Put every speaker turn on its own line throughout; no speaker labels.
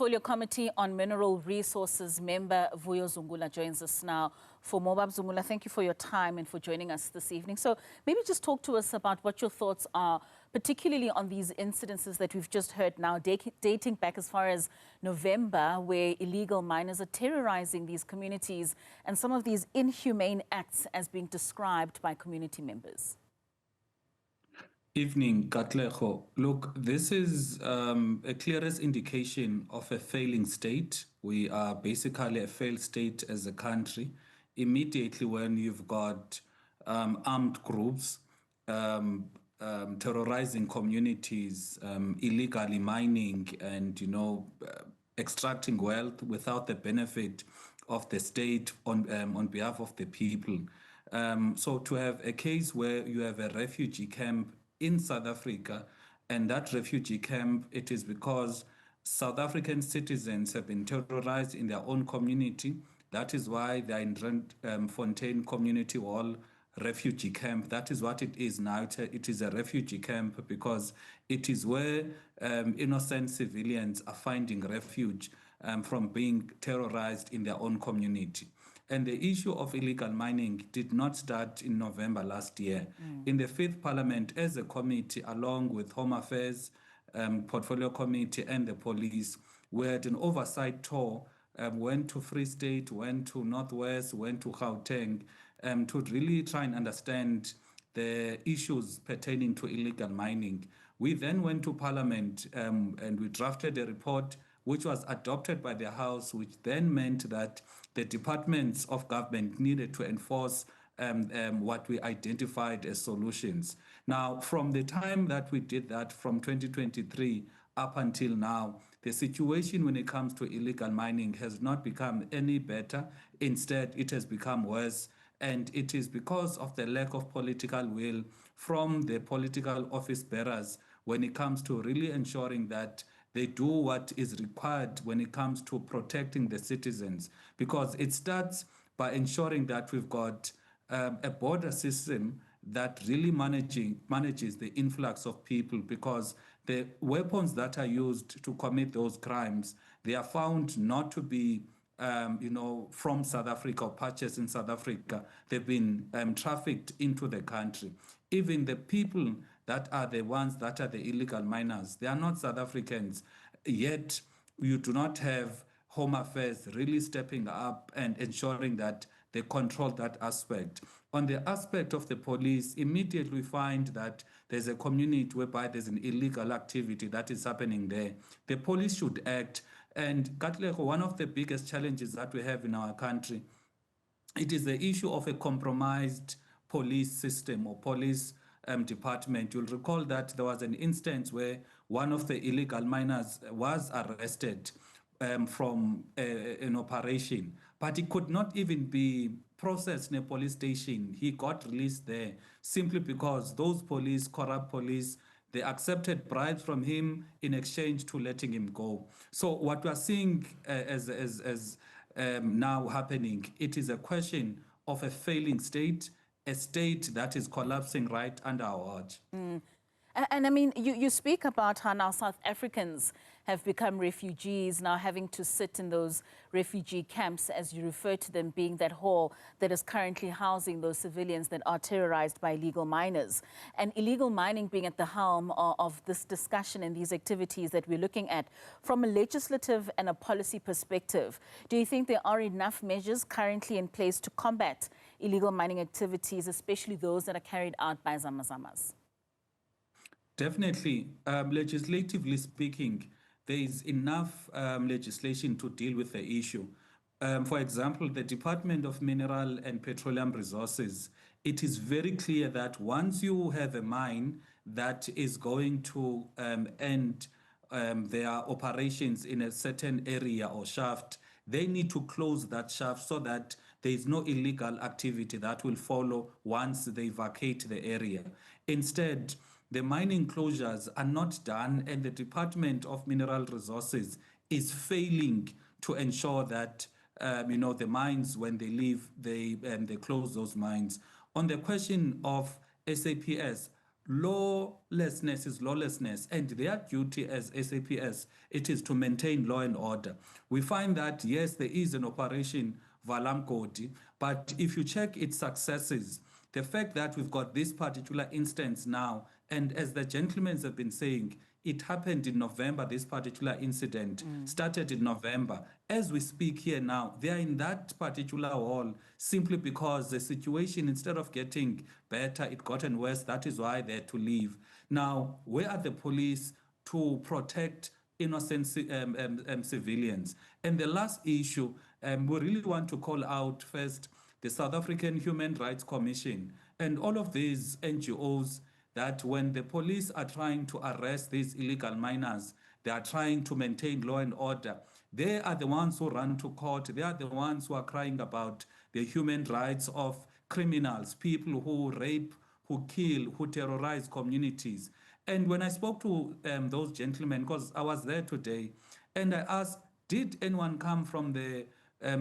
Portfolio Committee on Mineral Resources member Vuyo Zungula joins us now. For more, Zungula, thank you for your time and for joining us this evening. So maybe just talk to us about what your thoughts are, particularly on these incidences that we've just heard now, dating back as far as November, where illegal miners are terrorizing these communities and some of these inhumane acts as being described by community members.
Evening, Katlego. Look, this is a clearest indication of a failing state. We are basically a failed state as a country. Immediately when you've got armed groups terrorizing communities, illegally mining and, extracting wealth without the benefit of the state on behalf of the people. So to have a case where you have a refugee camp in South Africa, and that refugee camp, it is because South African citizens have been terrorized in their own community. That is why they're in Randfontein Community Hall refugee camp. That is what it is now. It is a refugee camp because it is where innocent civilians are finding refuge from being terrorized in their own community. And the issue of illegal mining did not start in November last year. In the 5th Parliament, as a committee, along with Home Affairs, Portfolio Committee and the police, we had an oversight tour, went to Free State, went to Northwest, went to Gauteng, to really try and understand the issues pertaining to illegal mining. We then went to Parliament and we drafted a report which was adopted by the House, which then meant that the departments of government needed to enforce what we identified as solutions. Now, from the time that we did that, from 2023 up until now, the situation when it comes to illegal mining has not become any better. Instead, it has become worse. And it is because of the lack of political will from the political office bearers when it comes to really ensuring that they do what is required when it comes to protecting the citizens, because it starts by ensuring that we've got a border system that really manages the influx of people, because the weapons that are used to commit those crimes, they are found not to be from South Africa or purchased in South Africa. They've been trafficked into the country. Even the people that are the ones that are the illegal miners, they are not South Africans, yet you do not have Home Affairs really stepping up and ensuring that they control that aspect. On the aspect of the police, immediately we find that there's a community whereby there's an illegal activity that is happening there. The police should act. And Katlego, one of the biggest challenges that we have in our country, it is the issue of a compromised police system or police department. You'll recall that there was an instance where one of the illegal miners was arrested from an operation, but he could not even be processed in a police station. He got released there simply because those police, corrupt police, they accepted bribes from him in exchange to letting him go. So what we are seeing as now happening, it is a question of a failing state, a state that is collapsing right under our watch.
And I mean, you speak about how now South Africans have become refugees, now having to sit in those refugee camps, as you refer to them, being that hall that is currently housing those civilians that are terrorized by illegal miners. And illegal mining being at the helm of this discussion and these activities that we're looking at. From a legislative and a policy perspective, do you think there are enough measures currently in place to combat illegal mining activities, especially those that are carried out by Zamazamas?
Definitely. Legislatively speaking, there is enough legislation to deal with the issue. For example, the Department of Mineral and Petroleum Resources, it is very clear that once you have a mine that is going to end their operations in a certain area or shaft, they need to close that shaft so that there is no illegal activity that will follow once they vacate the area. Instead, the mining closures are not done, and the Department of Mineral Resources is failing to ensure that the mines, when they leave, they close those mines. On the question of SAPS, lawlessness is lawlessness, and their duty as SAPS, it is to maintain law and order. We find that, yes, there is an operation Valamkoti, but if you check its successes, the fact that we've got this particular instance now, and as the gentlemen have been saying, it happened in November, this particular incident started in November. As we speak here now, they are in that particular hall simply because the situation, instead of getting better, it gotten worse. That is why they had to leave. Now, where are the police to protect innocent civilians? And the last issue, we really want to call out first the South African Human Rights Commission and all of these NGOs, that when the police are trying to arrest these illegal miners, they are trying to maintain law and order. They are the ones who run to court. They are the ones who are crying about the human rights of criminals, people who rape, who kill, who terrorize communities. And when I spoke to those gentlemen, because I was there today, and I asked, did anyone come from the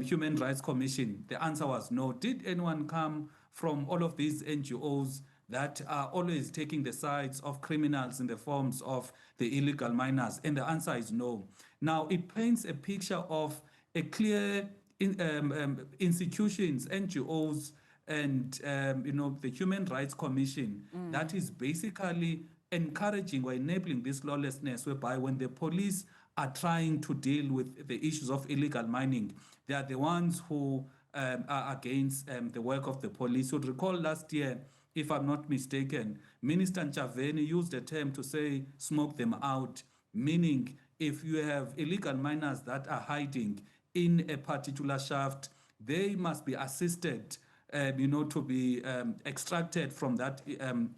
Human Rights Commission? The answer was no. Did anyone come from all of these NGOs that are always taking the sides of criminals in the forms of the illegal miners? And the answer is no. Now, it paints a picture of a clear institutions, NGOs, and the Human Rights Commission that is basically encouraging or enabling this lawlessness, whereby when the police are trying to deal with the issues of illegal mining, they are the ones who are against the work of the police. You would recall last year, if I'm not mistaken, Minister Nchaveni used a term to say, smoke them out, meaning if you have illegal miners that are hiding in a particular shaft, they must be assisted, to be extracted from that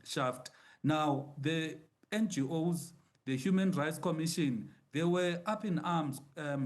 shaft. Now, the NGOs, the Human Rights Commission, they were up in arms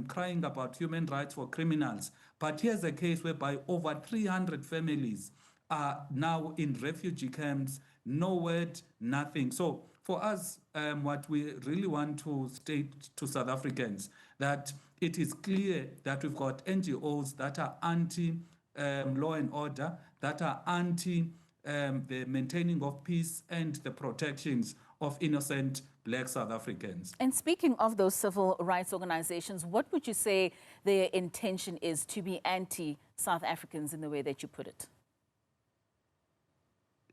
crying about human rights for criminals. But here's a case whereby over 300 families are now in refugee camps, no word, nothing. So for us, what we really want to state to South Africans, that it is clear that we've got NGOs that are anti-law and order, that are anti the maintaining of peace and the protections of innocent Black South Africans.
And speaking of those civil rights organizations, what would you say their intention is to be anti-South Africans in the way that you put it?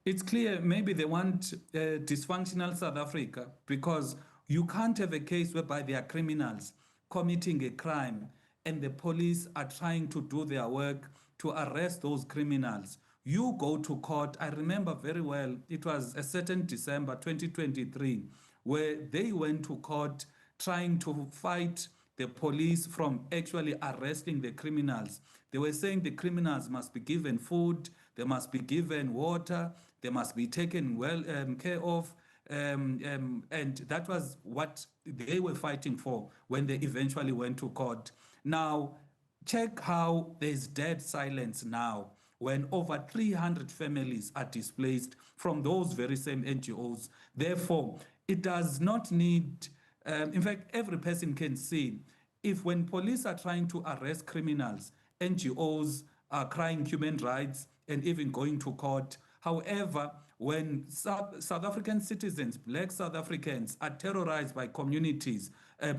It's clear maybe they want dysfunctional South Africa, because you can't have a case whereby there are criminals committing a crime and the police are trying to do their work to arrest those criminals. You go to court. I remember very well, it was a certain December 2023, where they went to court trying to fight the police from actually arresting the criminals. They were saying the criminals must be given food, they must be given water, they must be taken well care of. And that was what they were fighting for when they eventually went to court. Now, check how there's dead silence now when over 300 families are displaced from those very same NGOs. Therefore, it does not need, in fact, every person can see, if when police are trying to arrest criminals, NGOs are crying human rights and even going to court. However, when South African citizens, Black South Africans, are terrorized by communities,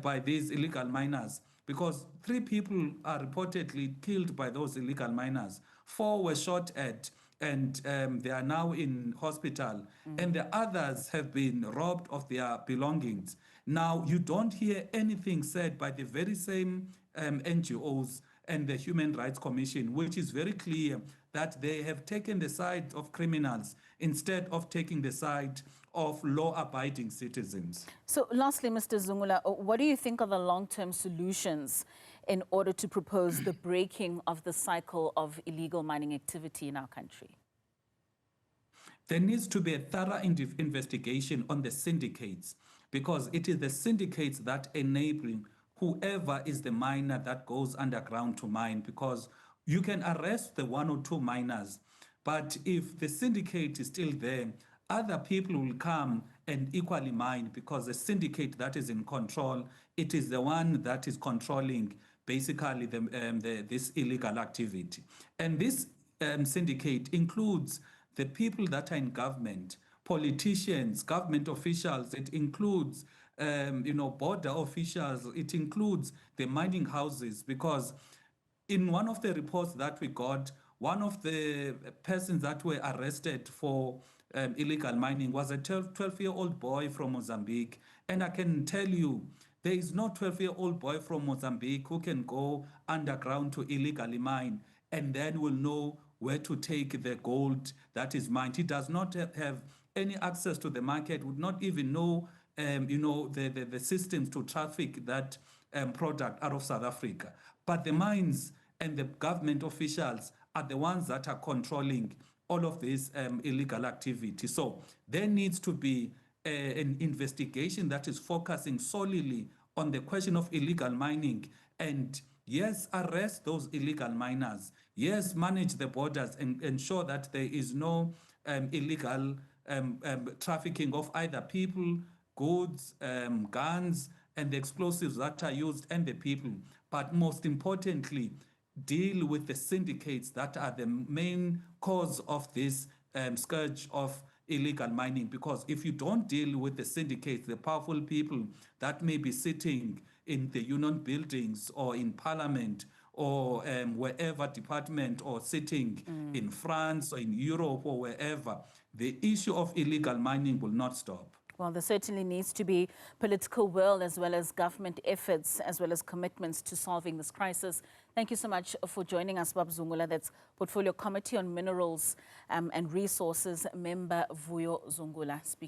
by these illegal miners, because 3 people are reportedly killed by those illegal miners, 4 were shot at, and they are now in hospital, and the others have been robbed of their belongings. Now, you don't hear anything said by the very same NGOs and the Human Rights Commission, which is very clear that they have taken the side of criminals instead of taking the side of law-abiding citizens.
So lastly, Mr. Zungula, what do you think are the long-term solutions in order to propose the breaking of the cycle of illegal mining activity in our country?
There needs to be a thorough investigation on the syndicates, because it is the syndicates that enable whoever is the miner that goes underground to mine, because you can arrest the 1 or 2 miners, but if the syndicate is still there, other people will come and equally mine, because the syndicate that is in control, it is the one that is controlling basically this illegal activity. And this syndicate includes the people that are in government, politicians, government officials, it includes border officials, it includes the mining houses, because in one of the reports that we got, one of the persons that were arrested for illegal mining was a 12-year-old boy from Mozambique. And I can tell you, there is no 12-year-old boy from Mozambique who can go underground to illegally mine and then will know where to take the gold that is mined. He does not have any access to the market, would not even know the systems to traffic that product out of South Africa. But the mines and the government officials are the ones that are controlling all of this illegal activity. So there needs to be an investigation that is focusing solely on the question of illegal mining, and yes, arrest those illegal miners. Yes, manage the borders and ensure that there is no illegal trafficking of either people, goods, guns, and the explosives that are used, and the people. But most importantly, deal with the syndicates that are the main cause of this scourge of illegal mining. Because if you don't deal with the syndicates, the powerful people that may be sitting in the union buildings or in parliament or wherever department, or sitting in France or in Europe or wherever, the issue of illegal mining will not stop.
Well, there certainly needs to be political will as well as government efforts as well as commitments to solving this crisis. Thank you so much for joining us, Vuyo Zungula. That's Portfolio Committee on Minerals and Resources member Vuyo Zungula speaking.